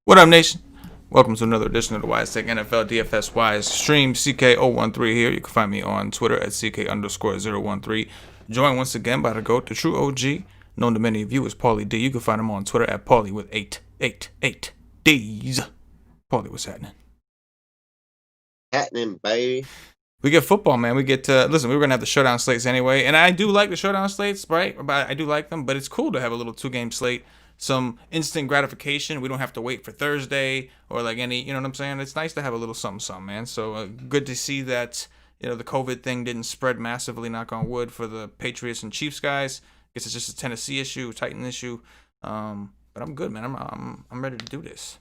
What up, nation? Welcome to another edition of the Wise Tech NFL DFS Wise Stream. CK013 here. You can find me on Twitter at CK_013. Joined once again by the GOAT, the true OG, known to many of you as Paulie D. You can find him on Twitter at Paulie with 888 D's. Paulie, what's happening? Happening, baby. We get football, man. We get to listen. We were gonna have the showdown slates anyway, and I do like the showdown slates, right? I do like them, but it's cool to have a little 2-game slate. Some instant gratification. We don't have to wait for Thursday or like any, you know what I'm saying? It's nice to have a little something, man. So good to see that, you know, the COVID thing didn't spread massively, knock on wood, for the Patriots and Chiefs guys. I guess it's just a Tennessee issue, a Titan issue. But I'm good, man. I'm ready to do this.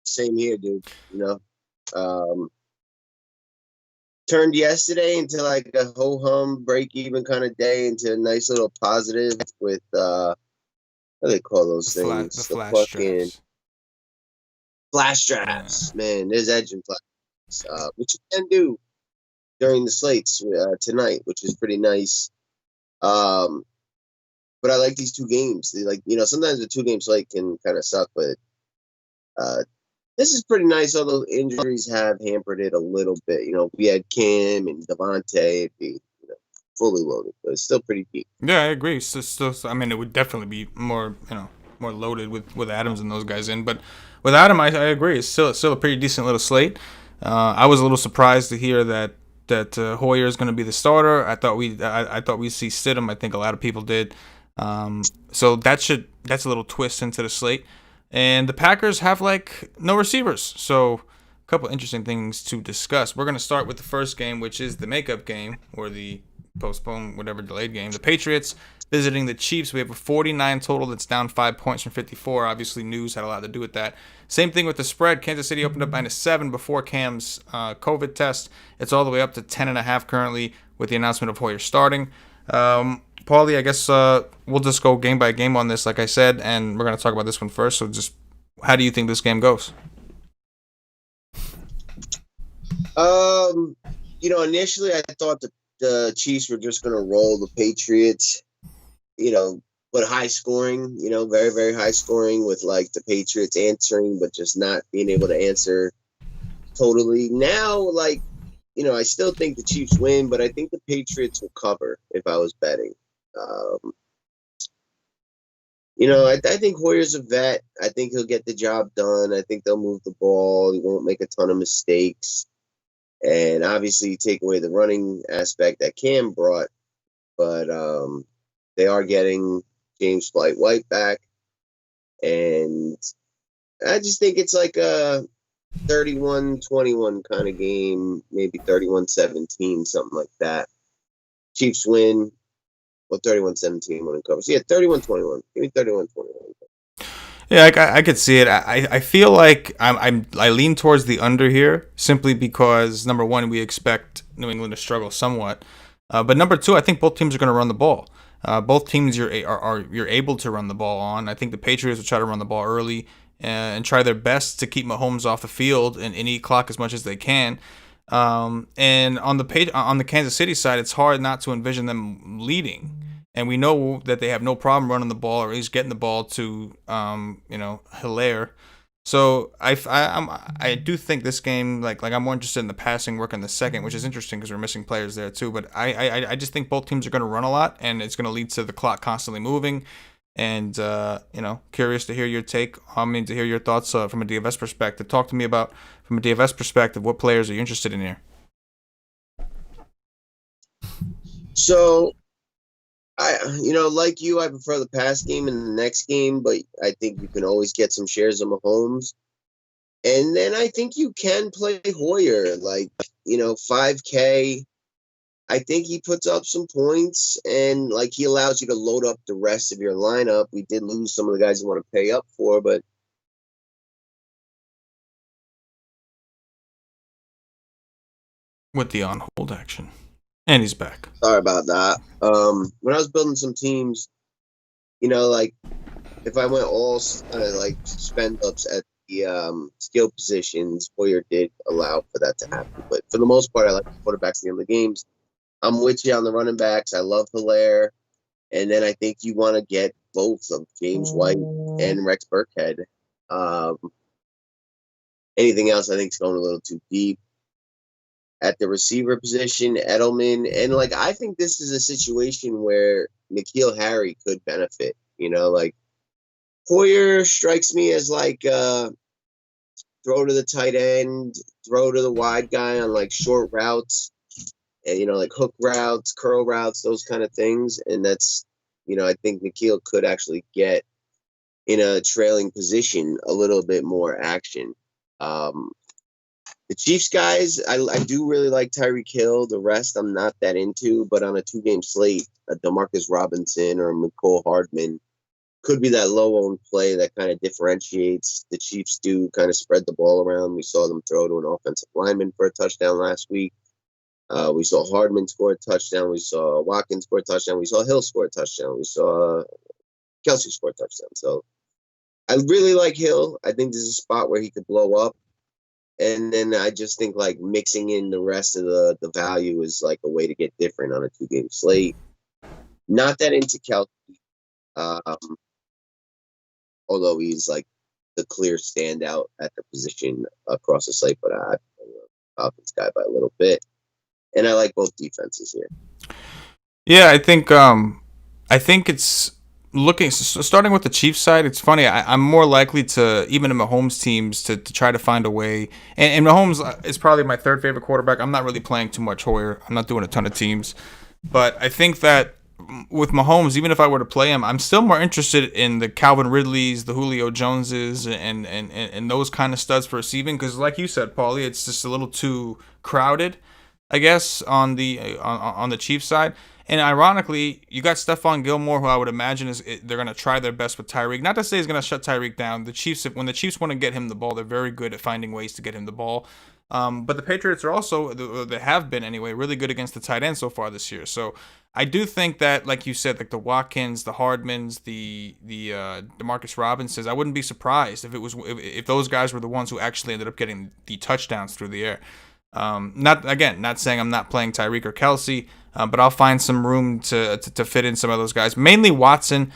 Same here, dude. You know, turned yesterday into like a ho-hum break-even kind of day into a nice little positive with what do they call those things? The flash straps. Flash straps, yeah. Man. There's edge and flash, which you can do during the slates tonight, which is pretty nice. But I like these 2 games. They, like, you know, sometimes the 2-game slate can kind of suck, but this is pretty nice. Although injuries have hampered it a little bit. You know, we had Cam and Devontae. Fully loaded, but it's still pretty deep. Yeah, I agree. So, I mean, it would definitely be more, more loaded with Adams and those guys in. But with Adam, I agree. It's still a pretty decent little slate. I was a little surprised to hear that Hoyer is going to be the starter. I thought we'd see Stidham. I think a lot of people did. So that's a little twist into the slate. And the Packers have like no receivers. So a couple interesting things to discuss. We're going to start with the first game, which is the makeup game, or the postponed, whatever, delayed game. The Patriots visiting the Chiefs. We have a 49 total that's down 5 points from 54. Obviously, news had a lot to do with that. Same thing with the spread. Kansas City opened up -7 before Cam's COVID test. It's all the way up to 10.5 currently with the announcement of Hoyer starting. Paulie, I guess we'll just go game by game on this, like I said, and we're going to talk about this one first. So just how do you think this game goes? You know, initially I thought the Chiefs were just going to roll the Patriots, you know, but high scoring, you know, very, very high scoring with like the Patriots answering, but just not being able to answer totally. Now, like, you know, I still think the Chiefs win, but I think the Patriots will cover if I was betting. You know, I think Hoyer's a vet. I think he'll get the job done. I think they'll move the ball. He won't make a ton of mistakes. And obviously, you take away the running aspect that Cam brought, but they are getting James White back. And I just think it's like a 31-21 kind of game, maybe 31-17, something like that. Chiefs win. Well, 31-17 when it covers. Yeah, 31-21. Give me 31-21. Yeah, I could see it. I feel like I lean towards the under here simply because, number one, we expect New England to struggle somewhat, but number two, I think both teams are going to run the ball. Both teams you're able to run the ball on. I think the Patriots will try to run the ball early and try their best to keep Mahomes off the field and eat clock as much as they can. And on the Kansas City side, it's hard not to envision them leading. And we know that they have no problem running the ball, or at least getting the ball to, Hilaire. So I do think this game, like I'm more interested in the passing work in the second, which is interesting because we're missing players there too. But I just think both teams are going to run a lot, and it's going to lead to the clock constantly moving. And curious to hear your take. I mean, to hear your thoughts from a DFS perspective. Talk to me about, from a DFS perspective, what players are you interested in here? So like you, I prefer the pass game in the next game, but I think you can always get some shares of Mahomes. And then I think you can play Hoyer, 5K. I think he puts up some points and he allows you to load up the rest of your lineup. We did lose some of the guys you want to pay up for, but With the on hold action, and he's back. sorry about that. When I was building some teams, if I went all spend ups at the skill positions, Hoyer did allow for that to happen. But for the most part, I like the quarterbacks in the games. I'm with you on the running backs. I love Hilaire. And then I think you want to get both of James White and Rex Burkhead. Anything else I think is going a little too deep. At the receiver position, Edelman. And I think this is a situation where N'Keal Harry could benefit. Hoyer strikes me as throw to the tight end, throw to the wide guy on short routes, and hook routes, curl routes, those kind of things. And that's, I think N'Keal could actually get in a trailing position a little bit more action. The Chiefs guys, I do really like Tyreek Hill. The rest I'm not that into, but on a 2-game slate, Demarcus Robinson or Mecole Hardman could be that low-owned play that kind of differentiates. The Chiefs do kind of spread the ball around. We saw them throw to an offensive lineman for a touchdown last week. We saw Hardman score a touchdown. We saw Watkins score a touchdown. We saw Hill score a touchdown. We saw Kelsey score a touchdown. So I really like Hill. I think this is a spot where he could blow up. And then I just think mixing in the rest of the value is a way to get different on a 2-game slate. Not that into Kelsey, although he's the clear standout at the position across the slate, but I'm a Falcons guy by a little bit. And I like both defenses here. Yeah, I think it's starting with the Chiefs side. It's funny. I'm more likely to, even in Mahomes teams, to try to find a way. And Mahomes is probably my third favorite quarterback. I'm not really playing too much Hoyer. I'm not doing a ton of teams, but I think that with Mahomes, even if I were to play him, I'm still more interested in the Calvin Ridleys, the Julio Joneses, and those kind of studs for receiving. Because, like you said, Paulie, it's just a little too crowded, I guess, on the Chiefs side. And ironically, you got Stephon Gilmore, who I would imagine they're going to try their best with Tyreek. Not to say he's going to shut Tyreek down. When the Chiefs want to get him the ball, they're very good at finding ways to get him the ball. But the Patriots are also, they have been anyway, really good against the tight end so far this year. So I do think that, like you said, the Watkins, the Hardmans, the Demarcus Robinsons, I wouldn't be surprised if those guys were the ones who actually ended up getting the touchdowns through the air. Not saying I'm not playing Tyreek or Kelsey, but I'll find some room to fit in some of those guys. Mainly Watkins,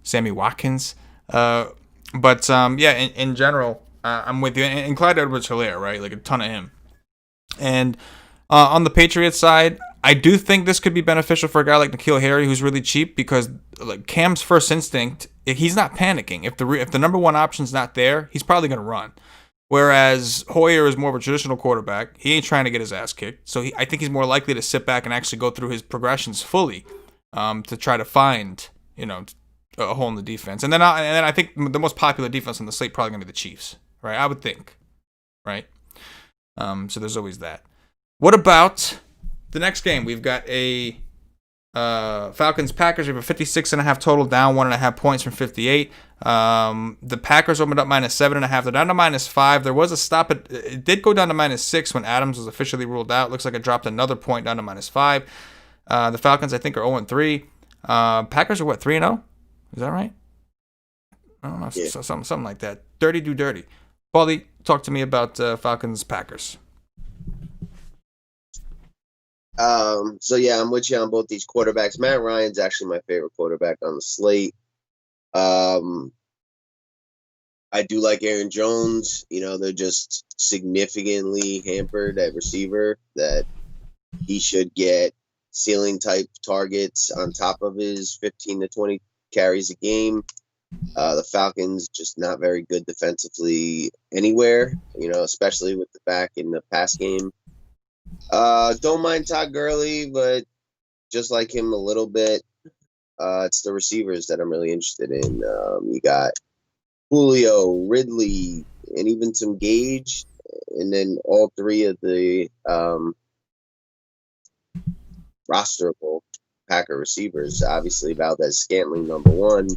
Sammy Watkins. In general, I'm with you. And Clyde Edwards-Helaire, right? A ton of him. And on the Patriots side, I do think this could be beneficial for a guy like N'Keal Harry, who's really cheap, because Cam's first instinct, he's not panicking. If the number one option's not there, he's probably going to run. Whereas Hoyer is more of a traditional quarterback. He ain't trying to get his ass kicked. So I think he's more likely to sit back and actually go through his progressions fully to try to find, a hole in the defense. And then I think the most popular defense on the slate probably going to be the Chiefs, right? I would think, right? So there's always that. What about the next game? We've got a Falcons-Packers. We have a 56.5 total, down 1.5 points from 58. The Packers opened up -7.5. They're down to -5. There was a stop. It did go down to -6 when Adams was officially ruled out. Looks like it dropped another point down to -5. The Falcons, I think, are 0-3. Packers are what, 3-0? Is that right? I don't know. Yeah. Something like that. Dirty do dirty. Paulie, talk to me about Falcons-Packers. I'm with you on both these quarterbacks. Matt Ryan's actually my favorite quarterback on the slate. I I do like Aaron Jones. They're just significantly hampered at receiver that he should get ceiling type targets on top of his 15 to 20 carries a game. The Falcons just not very good defensively anywhere, especially with the back in the pass game. Don't mind Todd Gurley, but just like him a little bit. It's the receivers that I'm really interested in. You got Julio, Ridley, and even some Gage, and then all three of the rosterable Packer receivers. Obviously, Valdez-Scantling number one.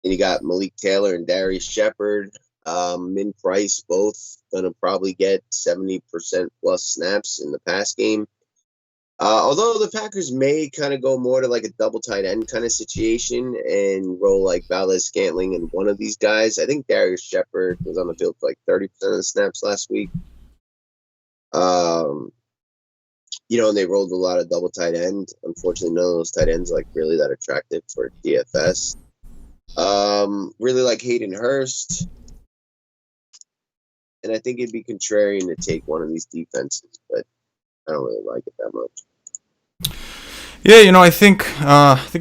And you got Malik Taylor and Darius Shepard. Min Price both gonna probably get 70% plus snaps in the pass game. Although the Packers may kind of go more to like a double tight end kind of situation and roll like Valdez-Scantling and one of these guys. I think Darius Shepard was on the field for like 30% of the snaps last week. And they rolled a lot of double tight end. Unfortunately, none of those tight ends are like really that attractive for DFS. Really like Hayden Hurst. And I think it'd be contrarian to take one of these defenses, but I don't really like it that much. Yeah, I think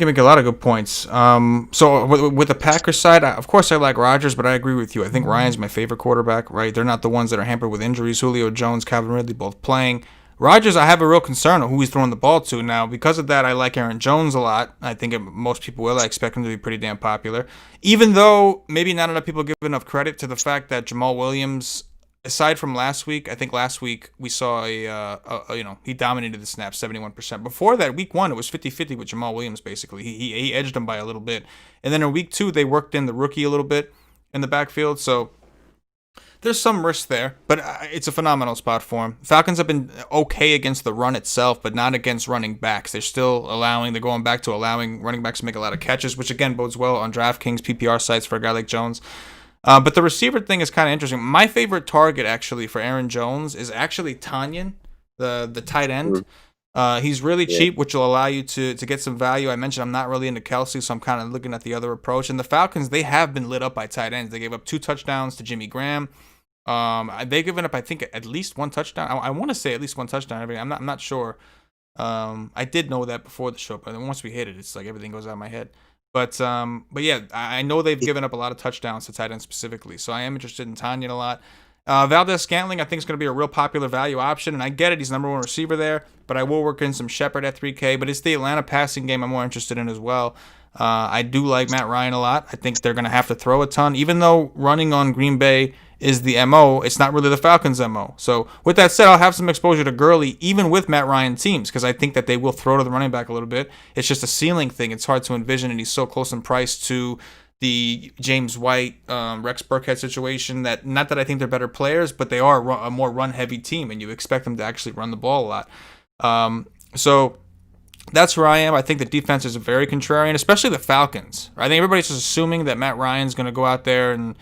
you make a lot of good points. So with the Packers side, of course I like Rodgers, but I agree with you. I think Ryan's my favorite quarterback, right? They're not the ones that are hampered with injuries. Julio Jones, Calvin Ridley both playing. Rodgers, I have a real concern of who he's throwing the ball to. Now, because of that, I like Aaron Jones a lot. I think most people will. I expect him to be pretty damn popular. Even though maybe not enough people give enough credit to the fact that Jamal Williams, aside from last week, I think last week we saw he dominated the snaps 71%. Before that, week 1, it was 50-50 with Jamal Williams, basically. He edged him by a little bit. And then in week 2, they worked in the rookie a little bit in the backfield. So there's some risk there, but it's a phenomenal spot for him. Falcons have been okay against the run itself, but not against running backs. They're going back to allowing running backs to make a lot of catches, which again bodes well on DraftKings PPR sites for a guy like Jones. But the receiver thing is kind of interesting. My favorite target, actually, for Aaron Jones is actually Tanyan, the tight end. He's really cheap, which will allow you to get some value. I mentioned I'm not really into Kelsey, so I'm kind of looking at the other approach. And the Falcons, they have been lit up by tight ends. They gave up 2 touchdowns to Jimmy Graham. They've given up, I think, at least 1 touchdown. I want to say at least 1 touchdown. I'm not sure. I did know that before the show, but then once we hit it, it's like everything goes out of my head. But yeah, I know they've given up a lot of touchdowns to tight ends specifically, so I am interested in Tanyan a lot. Valdez-Scantling, I think, is going to be a real popular value option, and I get it. He's number 1 receiver there, but I will work in some Shepard at 3K, but it's the Atlanta passing game I'm more interested in as well. I do like Matt Ryan a lot. I think they're going to have to throw a ton. Even though running on Green Bay is the MO, it's not really the Falcons' MO. So with that said, I'll have some exposure to Gurley, even with Matt Ryan teams, because I think that they will throw to the running back a little bit. It's just a ceiling thing. It's hard to envision, and he's so close in price to the James White, Rex Burkhead situation that, not that I think they're better players, but they are a more run-heavy team, and you expect them to actually run the ball a lot. So that's where I am. I think the defense is very contrarian, especially the Falcons. I think everybody's just assuming that Matt Ryan's going to go out there and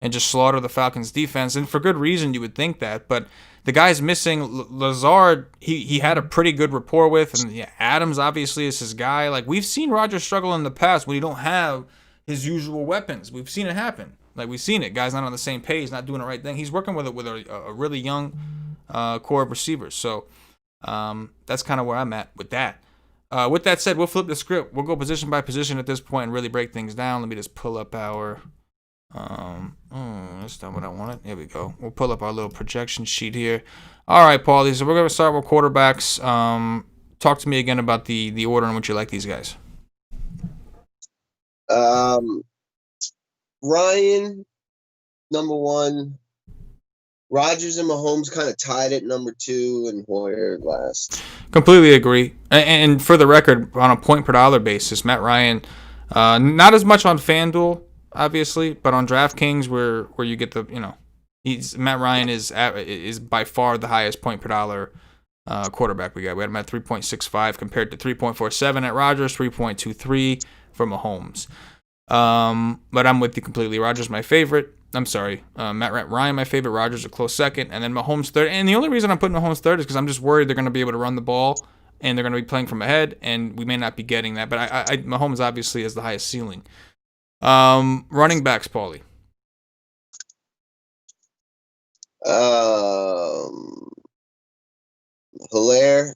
just slaughter the Falcons defense, and for good reason you would think that, but the guy's missing. Lazard, he had a pretty good rapport with, and yeah, Adams obviously is his guy. Like, we've seen Rodgers struggle in the past when you don't have his usual weapons. We've seen it happen. Like, we've seen it. Guys not on the same page, not doing the right thing. He's working with a really young core of receivers, so that's kind of where I'm at with that. With that said, we'll flip the script. We'll go position by position at this point and really break things down. Let me just pull up our that's not what I wanted. Here we go. We'll pull up our little projection sheet here. All right, Paulie. So we're gonna start with quarterbacks. Talk to me again about the order in which you like these guys. Ryan, number 1. Rodgers and Mahomes kind of tied at number 2, and Hoyer last. Completely agree. And for the record, on a point per dollar basis, Matt Ryan, not as much on FanDuel, obviously, but on DraftKings, where you get the, Matt Ryan is by far the highest point per dollar quarterback we got. We had him at 3.65 compared to 3.47 at Rodgers, 3.23 for Mahomes. But I'm with you completely. Rodgers my favorite. I'm sorry, Matt Ryan my favorite. Rodgers a close second, and then Mahomes third. And the only reason I'm putting Mahomes third is because I'm just worried they're going to be able to run the ball, and they're going to be playing from ahead, and we may not be getting that. But I Mahomes obviously has the highest ceiling. Running backs, Paulie. Hilaire,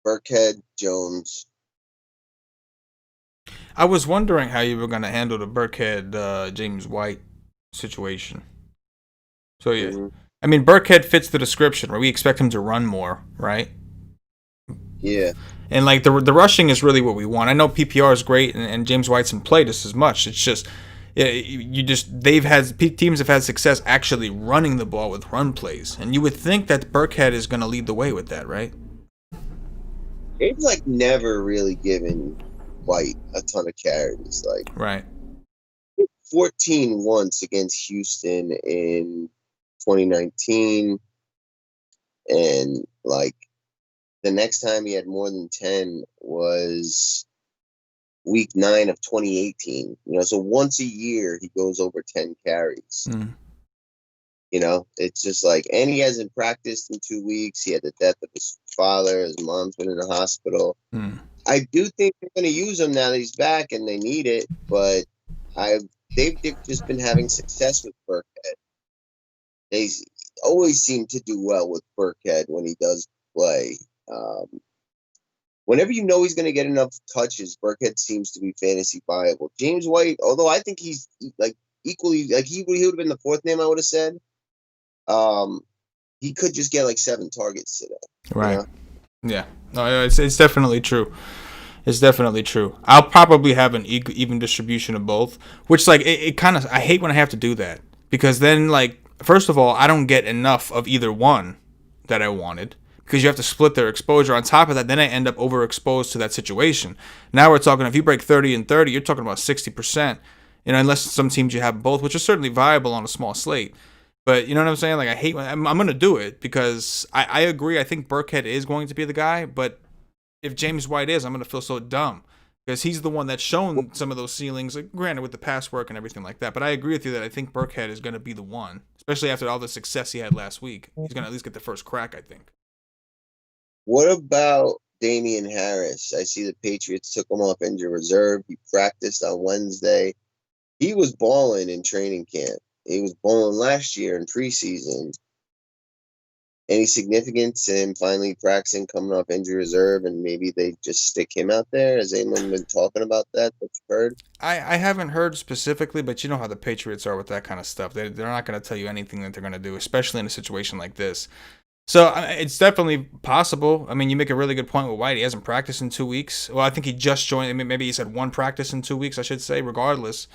Burkhead, Jones. I was wondering how you were going to handle the Burkhead James White situation. So yeah, Hmm. I mean Burkhead fits the description where we expect him to run more, right? Yeah. And like the rushing is really what we want. I know PPR is great, and James White's in play just as much. It's just you just they've had teams have had success actually running the ball with run plays, and you would think that Burkhead is going to lead the way with that, right? They've like never really given White a ton of carries. Like Right. 14 once against Houston in 2019, and like the next time he had more than 10 was week 9 of 2018. So once a year he goes over 10 carries. Mm. It's just like, and he hasn't practiced in 2 weeks. He had the death of his father. His mom's been in the hospital. Mm. I do think they're going to use him now that he's back and they need it, but I they've just been having success with Burkhead. They always seem to do well with Burkhead when he does play. Um, Whenever he's going to get enough touches, Burkhead seems to be fantasy viable. James White, although I think he's like equally, like he would have been the fourth name I would have said. Um, he could just get like 7 targets today. Right. Yeah. No, it's definitely true. It's definitely true. I'll probably have an even distribution of both, which like it kind of I hate when I have to do that because then like first of all I don't get enough of either one that I wanted because you have to split their exposure. On top of that, then I end up overexposed to that situation. Now we're talking if you break 30 and 30, you're talking about 60%. Unless some teams you have both, which is certainly viable on a small slate. But you know what I'm saying? Like I hate when I'm going to do it because I agree. I think Burkhead is going to be the guy, but if James White is, I'm going to feel so dumb because he's the one that's shown some of those ceilings, like, granted with the pass work and everything like that. But I agree with you that I think Burkhead is going to be the one, especially after all the success he had last week. He's going to at least get the first crack, I think. What about Damian Harris? I see the Patriots took him off injured reserve. He practiced on Wednesday. He was balling in training camp. He was balling last year in preseason. Any significance in him finally practicing coming off injury reserve, and maybe they just stick him out there? Has anyone been talking about that you've heard? I haven't heard specifically, but you know how the Patriots are with that kind of stuff. They're not going to tell you anything that they're going to do, especially in a situation like this. So it's definitely possible. I mean, you make a really good point with White. He hasn't practiced in 2 weeks. Well, I think he just joined. Maybe he's had one practice in 2 weeks, I should say. Regardless,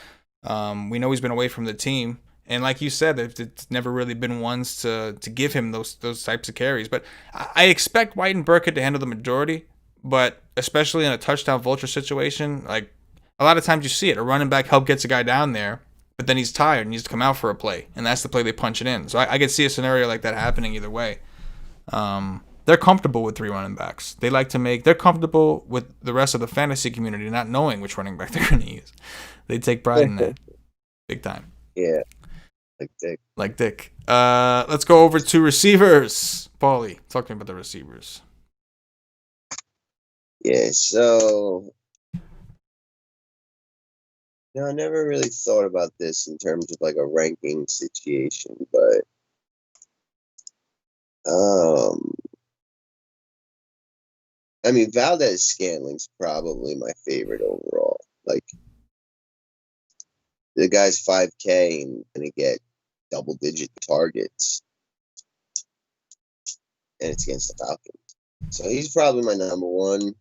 we know he's been away from the team, and like you said, it's never really been ones to give him those types of carries. But I expect White and Burkett to handle the majority. But especially in a touchdown vulture situation, like a lot of times you see it, a running back help gets a guy down there, but then he's tired and needs to come out for a play, and that's the play they punch it in. So I could see a scenario like that happening either way. They're comfortable with 3 running backs. They're comfortable with the rest of the fantasy community not knowing which running back they're going to use. They take pride in that, big time. Yeah, like Dick. Like Dick. Let's go over to receivers. Paulie, talk to me about the receivers. Yeah, so I never really thought about this in terms of like a ranking situation, but I mean, Valdez Scantling's probably my favorite overall. Like, the guy's 5K and gonna get double-digit targets, and it's against the Falcons. So he's probably my number one.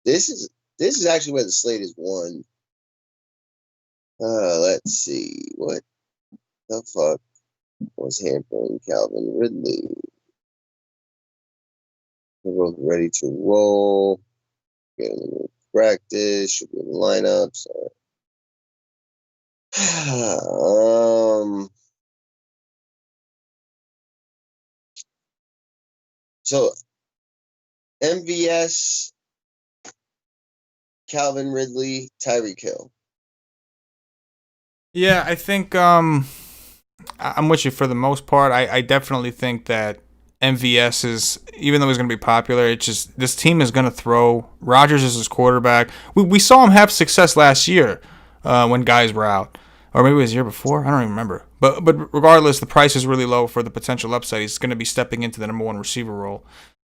This is actually where the slate is won. Let's see what the fuck was hampering Calvin Ridley. We're both ready to roll. Getting in practice, should be in the lineups. So MVS, Calvin Ridley, Tyreek Hill. Yeah, I think I'm with you for the most part. I definitely think that MVS is, even though he's going to be popular, it's just this team is going to throw. Rodgers is his quarterback. We saw him have success last year when guys were out, or maybe it was the year before. I don't even remember. But regardless, the price is really low for the potential upside. He's going to be stepping into the number one receiver role.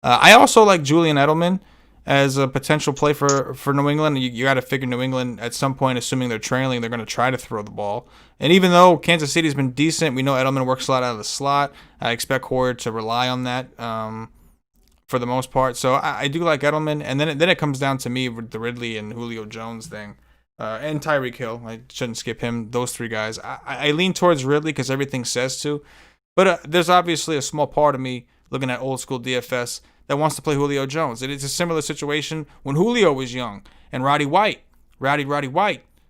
I also like Julian Edelman as a potential play for New England. You got to figure New England at some point, assuming they're trailing, they're going to try to throw the ball. And even though Kansas City's been decent, we know Edelman works a lot out of the slot. I expect Hoyer to rely on that for the most part. So I do like Edelman. And then it comes down to me with the Ridley and Julio Jones thing. And Tyreek Hill. I shouldn't skip him. Those three guys. I lean towards Ridley because everything says to. But there's obviously a small part of me looking at old school DFS that wants to play Julio Jones. It is a similar situation when Julio was young and Roddy White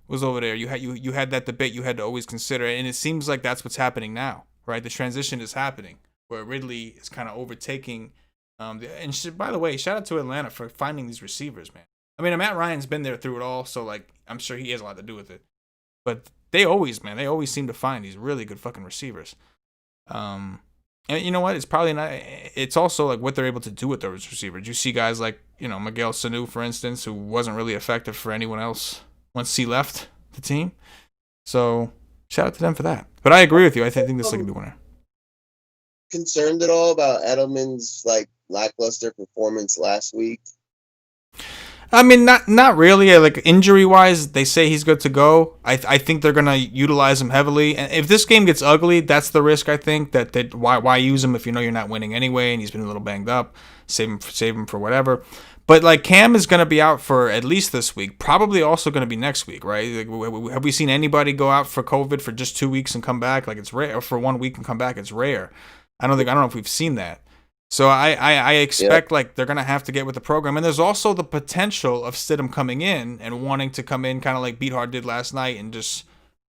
was over there. You had that debate you had to always consider, and it seems like that's what's happening now, right? The transition is happening where Ridley is kind of overtaking. By the way, shout out to Atlanta for finding these receivers, man. I mean, Matt Ryan's been there through it all, so like I'm sure he has a lot to do with it. But they always seem to find these really good fucking receivers. And you know what? It's probably not. It's also like what they're able to do with those receivers. You see guys like Miguel Sanu, for instance, who wasn't really effective for anyone else once he left the team. So shout out to them for that. But I agree with you. I think this is like a good winner. Concerned at all about Edelman's like lackluster performance last week? I mean, not really. Like injury wise, they say he's good to go. I think they're gonna utilize him heavily. And if this game gets ugly, that's the risk. I think that why use him if you know you're not winning anyway, and he's been a little banged up. Save him for whatever. But like Cam is gonna be out for at least this week. Probably also gonna be next week, right? Like, have we seen anybody go out for COVID for just 2 weeks and come back? Like it's rare. Or for 1 week and come back, it's rare. I don't know if we've seen that. So I expect like they're gonna have to get with the program, and there's also the potential of Stidham coming in and wanting to come in kind of like Beathard did last night and just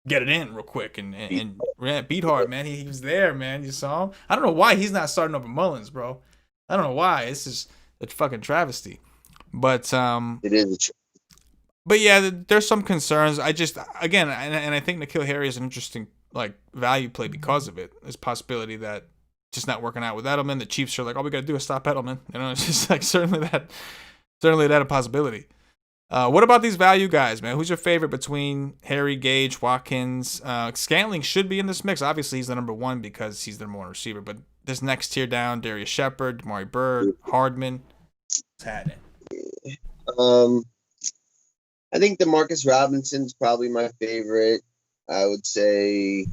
get it in real quick and Beathard, man, he was there, man. You saw him. I don't know why he's not starting over Mullins, bro. I don't know why. It's just a fucking travesty. But it is. But yeah, there's some concerns. I just again, and I think N'Keal Harry is an interesting like value play because of it. There's a possibility that. Just not working out with Edelman. The Chiefs are like, all we got to do is stop Edelman. It's just like certainly that a possibility. What about these value guys, man? Who's your favorite between Harry, Gage, Watkins? Scantling should be in this mix. Obviously, he's the number one because he's the number one receiver. But this next tier down, Darius Shepard, Damari Bird, Hardman. What's happening? I think DeMarcus Robinson's probably my favorite. I would say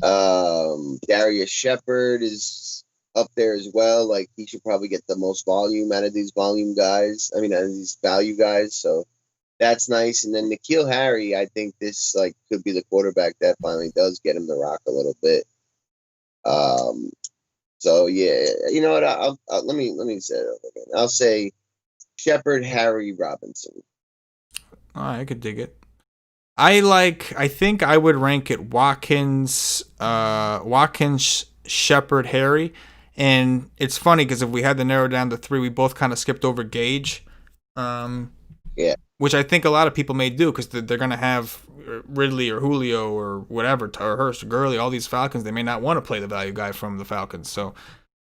Darius Shepard is up there as well. Like he should probably get the most volume out of these volume guys. I mean, out of these value guys. So that's nice. And then N'Keal Harry, I think this like could be the quarterback that finally does get him to rock a little bit. So yeah, you know what? I'll let me say it over again. I'll say Shepard, Harry, Robinson. I could dig it. I think I would rank it Watkins, Shepard, Harry. And it's funny because if we had to narrow down to three, we both kind of skipped over Gage. Yeah. Which I think a lot of people may do because they're going to have Ridley or Julio or whatever, or Hurst or Gurley, all these Falcons. They may not want to play the value guy from the Falcons. So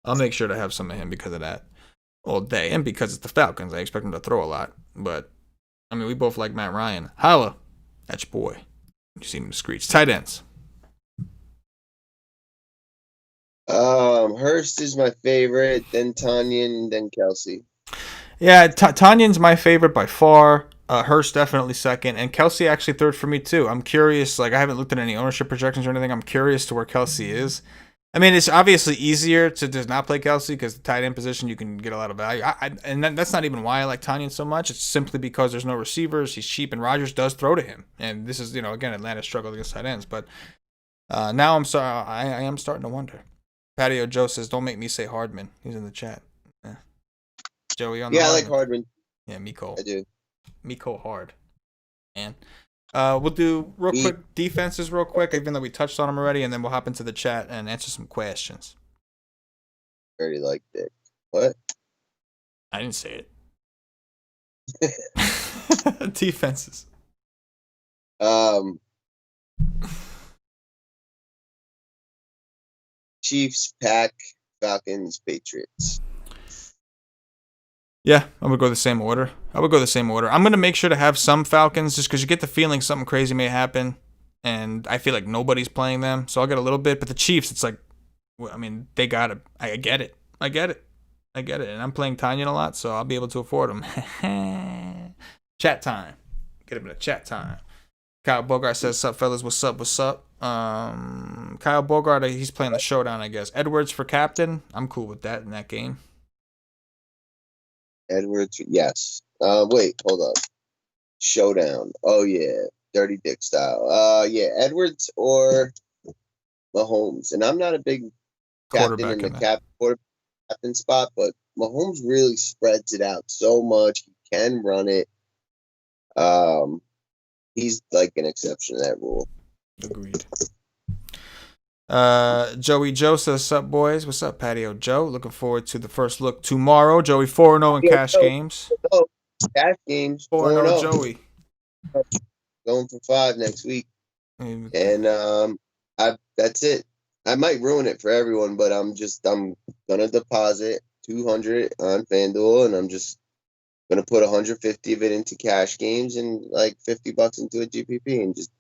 I'll make sure to have some of him because of that all day. And because it's the Falcons, I expect him to throw a lot. But, I mean, we both like Matt Ryan. Holla. That's your boy. You see him screech. Tight ends. Hurst is my favorite, then Tanyan, then Kelsey. Yeah, Tanyan's my favorite by far. Hurst definitely second, and Kelsey actually third for me too. I'm curious. Like I haven't looked at any ownership projections or anything. I'm curious to where Kelsey is. I mean, it's obviously easier to just not play Kelsey because the tight end position you can get a lot of value. And that's not even why I like Tanyan so much. It's simply because there's no receivers. He's cheap, and Rodgers does throw to him. And this is, again, Atlanta struggled against tight ends. But now I'm sorry, I am starting to wonder. Patio Joe says, "Don't make me say Hardman." He's in the chat. Yeah. Joey on the I like Hardman. Yeah, Miko. I do. Miko hard. And we'll do real quick defenses real quick, even though we touched on them already, and then we'll hop into the chat and answer some questions. Already liked it. What? I didn't say it. Defenses. Chiefs, Pack, Falcons, Patriots. Yeah, I would go the same order. I'm going to make sure to have some Falcons just because you get the feeling something crazy may happen. And I feel like nobody's playing them. So I'll get a little bit. But the Chiefs, it's like, I mean, they got it. I get it. And I'm playing Tanyan a lot, so I'll be able to afford them. Chat time. Get him in a chat time. Kyle Bogart says, "Sup, fellas? What's up? Kyle Bogart, he's playing the showdown, I guess. Edwards for captain. I'm cool with that in that game. Edwards, yes. Wait, hold up. Showdown. Oh yeah, Dirty Dick style. Yeah, Edwards or Mahomes. And I'm not a big captain in the captain spot, but Mahomes really spreads it out so much. He can run it. He's like an exception to that rule. Agreed. Joey Joe says, "Sup, boys? What's up, Patio Joe? Looking forward to the first look tomorrow. Joey 4-0 in cash games. Cash games. 4-0 Joey. Going for 5 next week. And that's it. I might ruin it for everyone, but I'm gonna deposit 200 on FanDuel, and I'm just gonna put 150 of it into cash games and like $50 into a GPP, and just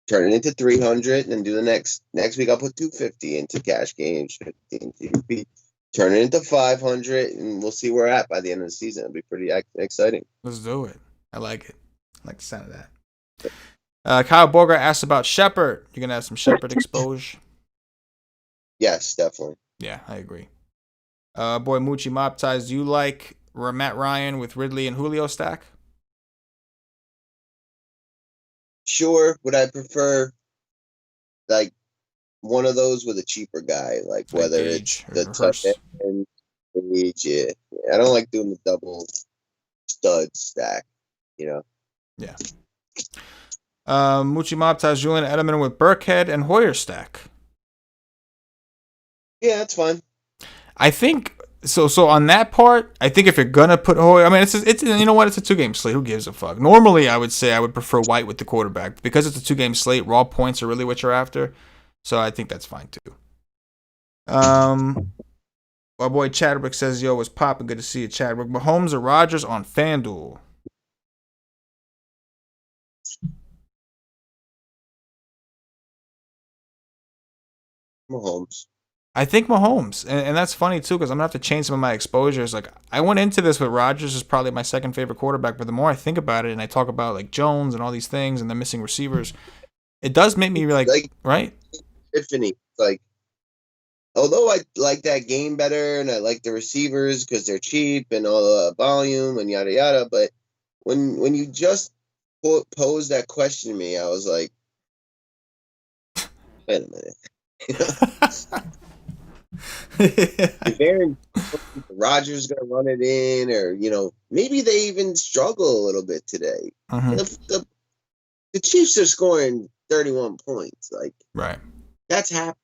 turn it into 300, and do the next week. I'll put 250 into cash games, 50 into GPP, turn it into 500, and we'll see where we're at by the end of the season. It'll be pretty exciting. Let's do it. I like it. I like the sound of that. Kyle Bogart asked about Shepard. You're gonna have some Shepard exposure. Yes, definitely. Yeah, I agree. Boy Moochie Mob Ties, do you like Matt Ryan with Ridley and Julio stack? Sure. Would I prefer like one of those with a cheaper guy, like whether it's the tough end, age? Yeah. I don't like doing the double stud stack, you know. Yeah. Moochie Mob Ties, Julian Edelman with Burkhead and Hoyer stack. Yeah, that's fine. I think so on that part, I think if you're gonna put Hoyer, I mean it's you know what, it's a 2-game slate. Who gives a fuck? Normally I would say I would prefer White with the quarterback. Because it's a 2-game slate, raw points are really what you're after. So I think that's fine too. Our boy Chadwick says, "Yo, what's poppin'? Good to see you, Chadwick. Mahomes or Rodgers on FanDuel?" Mahomes. I think Mahomes, and that's funny too because I'm gonna have to change some of my exposures. Like I went into this with Rodgers is probably my second favorite quarterback, but the more I think about it and I talk about like Jones and all these things and the missing receivers, it does make me like right. Epiphany, like although I like that game better and I like the receivers because they're cheap and all the volume and yada yada, but when you just posed that question to me, I was like, wait a minute. If Aaron Rodgers gonna run it in, or maybe they even struggle a little bit today. The Chiefs are scoring 31 points, like right. That's happening.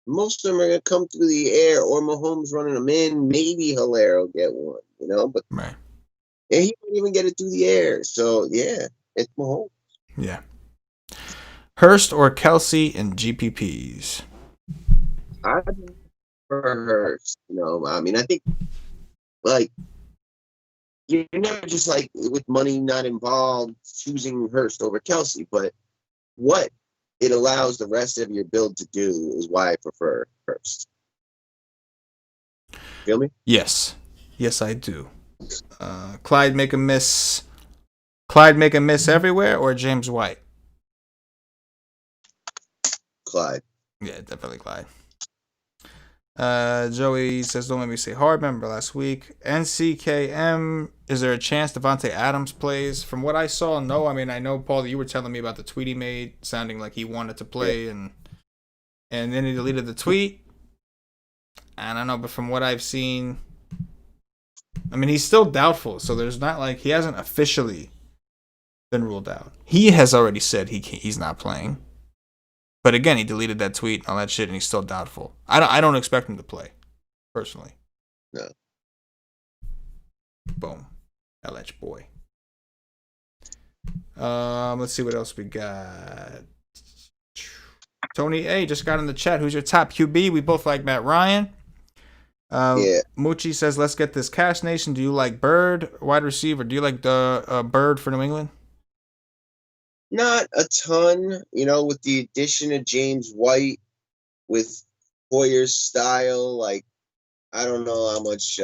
Most of them are gonna come through the air, or Mahomes running them in. Maybe Hilaire will get one, but right. And he won't even get it through the air. So yeah, it's Mahomes. Yeah. Hurst or Kelsey in GPPs? I prefer Hurst. I mean, I think like you're never just like with money not involved choosing Hurst over Kelsey, but what it allows the rest of your build to do is why I prefer Hurst. Feel me? Yes, I do. Clyde make a miss everywhere, or James White? Clyde. Yeah, definitely Clyde. Joey says, "Don't let me say hard." Remember last week. NCKM, is there a chance Devontae Adams plays? From what I saw, no. I mean, I know, Paul, you were telling me about the tweet he made, sounding like he wanted to play, and then he deleted the tweet. I don't know, but from what I've seen, I mean, he's still doubtful, so there's not like he hasn't officially been ruled out. He has already said he's not playing. But again, he deleted that tweet and all that shit, and he's still doubtful. I don't expect him to play, personally. No. Boom. LH boy. Let's see what else we got. Tony A just got in the chat. Who's your top QB? We both like Matt Ryan. Yeah, Moochie says, "Let's get this Cash Nation. Do you like Bird, wide receiver? Do you like the Bird for New England?" not a ton. With the addition of James White, with Hoyer's style, like I don't know how much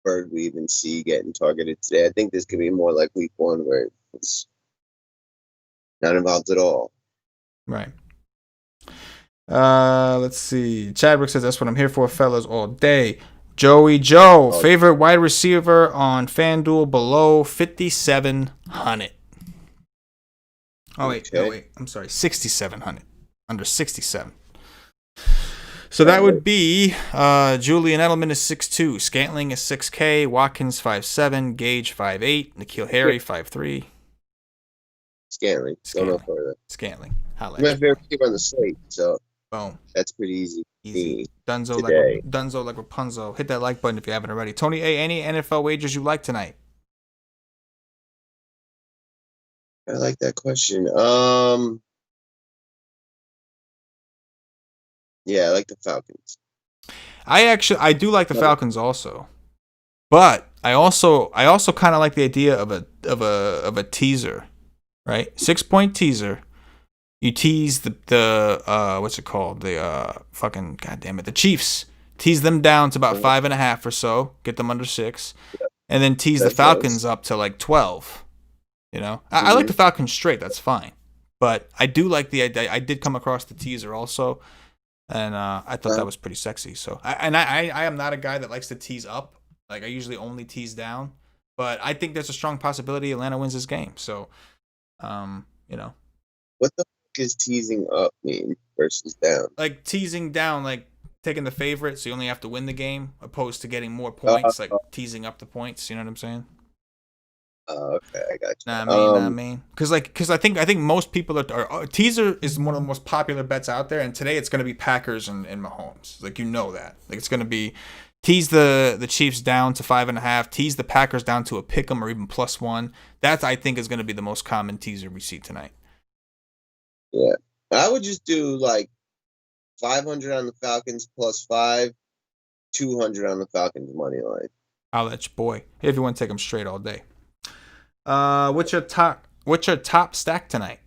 Bird we even see getting targeted today. I think this could be more like week one where it's not involved at all. Right. Let's see. Chadwick says, "That's what I'm here for, fellas, all day." Joey Joe, favorite wide receiver on FanDuel below 5,700. Oh wait, Okay. no wait. I'm sorry, 6,700. Under 67. So that would be Julian Edelman is 6'2", Scantling is 6K, Watkins 5'7", Gage 5'8", N'Keal Harry 5'3". Scantling. Don't know further. Scantling. My favorite receiver on the slate, so boom. That's pretty easy. Dunzo today. like Rapunzel. Hit that like button if you haven't already. Tony A, any NFL wagers you like tonight? I like that question. Yeah, I like the Falcons. I do like the Falcons also, but I also kind of like the idea of a teaser, right? 6-point teaser. You tease the what's it called? The fucking goddamn it, the Chiefs. Tease them down to about 5.5 or so. Get them under 6, and then tease the Falcons up to like 12. I like the Falcons straight. That's fine, but I do like the idea. I did come across the teaser also. And I thought that was pretty sexy. So I am not a guy that likes to tease up. Like I usually only tease down. But I think there's a strong possibility Atlanta wins this game. So, What the fuck is teasing up mean versus down? Like teasing down, like taking the favorite, so you only have to win the game, opposed to getting more points, like teasing up the points. You know what I'm saying? Okay, I got you. I mean, because I think most people are teaser is one of the most popular bets out there, and today it's going to be Packers and Mahomes. Like that, like it's going to be tease the Chiefs down to 5.5, tease the Packers down to a pick'em or even +1. That I think is going to be the most common teaser we see tonight. Yeah, I would just do like 500 on the Falcons +5, 200 on the Falcons money line. I'll let you boy if you want to take them straight all day. What's your top stack tonight?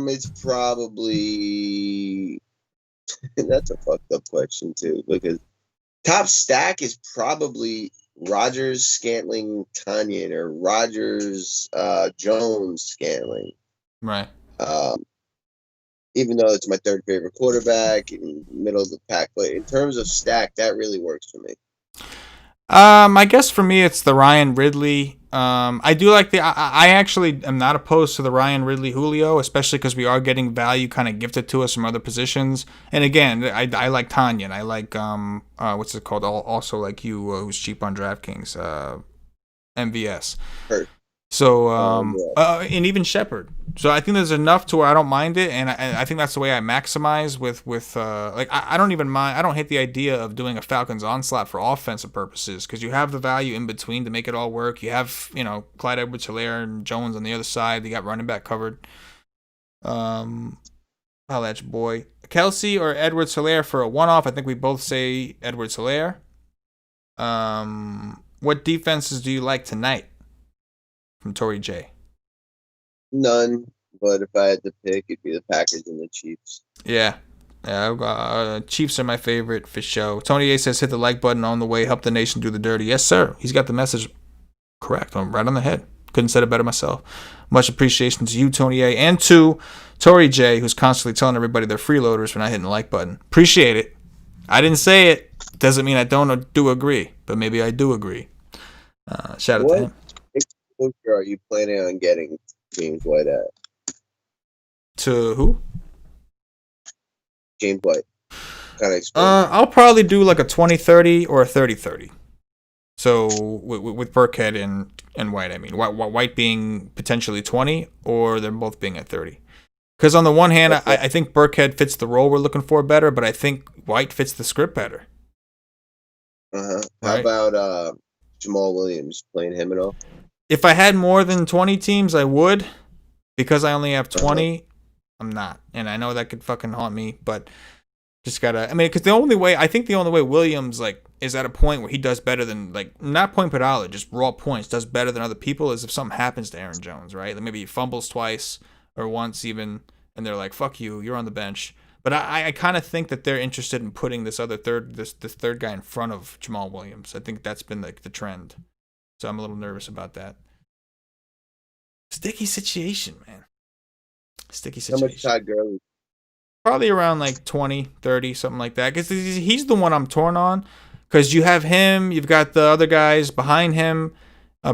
It's probably that's a fucked up question too, because top stack is probably Rodgers, Scantling, Tanyan, or Rodgers, Jones, Scantling. Right. Even though it's my third favorite quarterback in middle of the pack, but in terms of stack, that really works for me. I guess for me it's the Ryan Ridley. I do like I actually am not opposed to the Ryan Ridley Julio, especially because we are getting value kind of gifted to us from other positions. And again, I like Tanyan. I like what's it called? Also like you, who's cheap on DraftKings, MVS. Hurt. So and even Shepard. So I think there's enough to where I don't mind it, and I think that's the way I maximize with like I don't even mind. I don't hate the idea of doing a Falcons onslaught for offensive purposes because you have the value in between to make it all work. You have Clyde Edwards-Helaire and Jones on the other side. You got running back covered. I'll let you boy Kelsey or Edwards-Helaire for a one-off. I think we both say Edwards-Helaire. What defenses do you like tonight? From Tory J. None, but if I had to pick, it'd be the Packers and the Chiefs. Yeah. Chiefs are my favorite for sure. Tony A says hit the like button on the way. Help the nation do the dirty. Yes, sir. He's got the message correct. I'm right on the head. Couldn't said it better myself. Much appreciation to you, Tony A, and to Tory J, who's constantly telling everybody they're freeloaders for not hitting the like button. Appreciate it. I didn't say it. Doesn't mean I don't or do agree, but maybe I do agree. Shout out to him. What are you planning on getting James White at? To who? James White. Kind of explain. I'll probably do like a 20-30 or a 30-30. So with Burkhead and White, I mean White being potentially 20, or they're both being at 30. Because on the one hand, I think Burkhead fits the role we're looking for better, but I think White fits the script better. How about Jamal Williams? Playing him at all? If I had more than 20 teams, I would. Because I only have 20, I'm not. And I know that could fucking haunt me, but just gotta. I mean, because the only way Williams like is at a point where he does better than like not point per dollar, just raw points, does better than other people is if something happens to Aaron Jones, right? Like maybe he fumbles twice or once even, and they're like, "Fuck you, you're on the bench." But I kind of think that they're interested in putting this third guy in front of Jamal Williams. I think that's been like the trend. So I'm a little nervous about that. Sticky situation, man. Sticky How much situation. Todd Gurley? Probably around like 20, 30, something like that. Because he's the one I'm torn on. Because you have him, you've got the other guys behind him,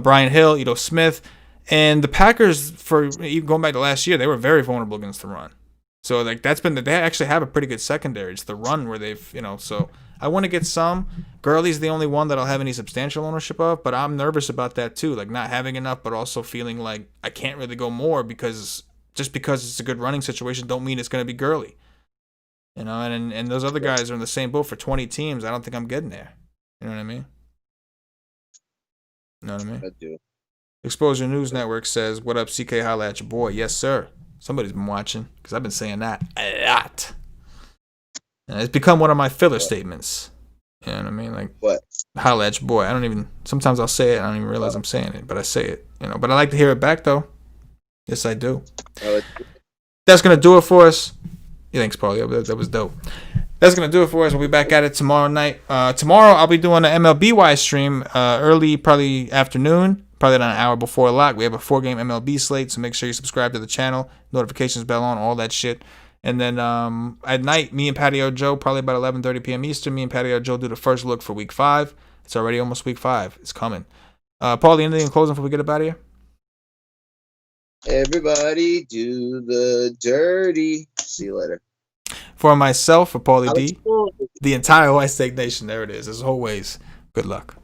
Brian Hill, Smith. And the Packers, for even going back to last year, they were very vulnerable against the run. So like they actually have a pretty good secondary. It's the run where they've, so I want to get some. Gurley's the only one that I'll have any substantial ownership of, but I'm nervous about that too. Like not having enough, but also feeling like I can't really go more because just because it's a good running situation don't mean it's going to be Gurley. And those other guys are in the same boat for 20 teams. I don't think I'm getting there. You know what I mean? I do. Exposure News Network says, "What up, CK? Holla at your boy." Yes, sir. Somebody's been watching because I've been saying that a lot. And it's become one of my filler statements. You know what I mean? Like, what? Holla at your boy. Sometimes I'll say it. I don't even realize I'm saying it, but I say it. But I like to hear it back, though. Yes, I do. That's going to do it for us. Thanks, Paulie. That was dope. That's going to do it for us. We'll be back at it tomorrow night. Tomorrow, I'll be doing an MLB-wise stream early, probably afternoon. Probably about an hour before lock. We have a 4-game MLB slate, so make sure you subscribe to the channel. Notifications bell on, all that shit. And then at night, me and Patio Joe, probably about 11:30 p.m. Eastern, me and Patio Joe do the first look for Week 5. It's already almost Week 5. It's coming. Paulie, anything in closing before we get up out of here? Everybody do the dirty. See you later. For myself, for Paulie D, the entire White Steak Nation, there it is. As always, good luck.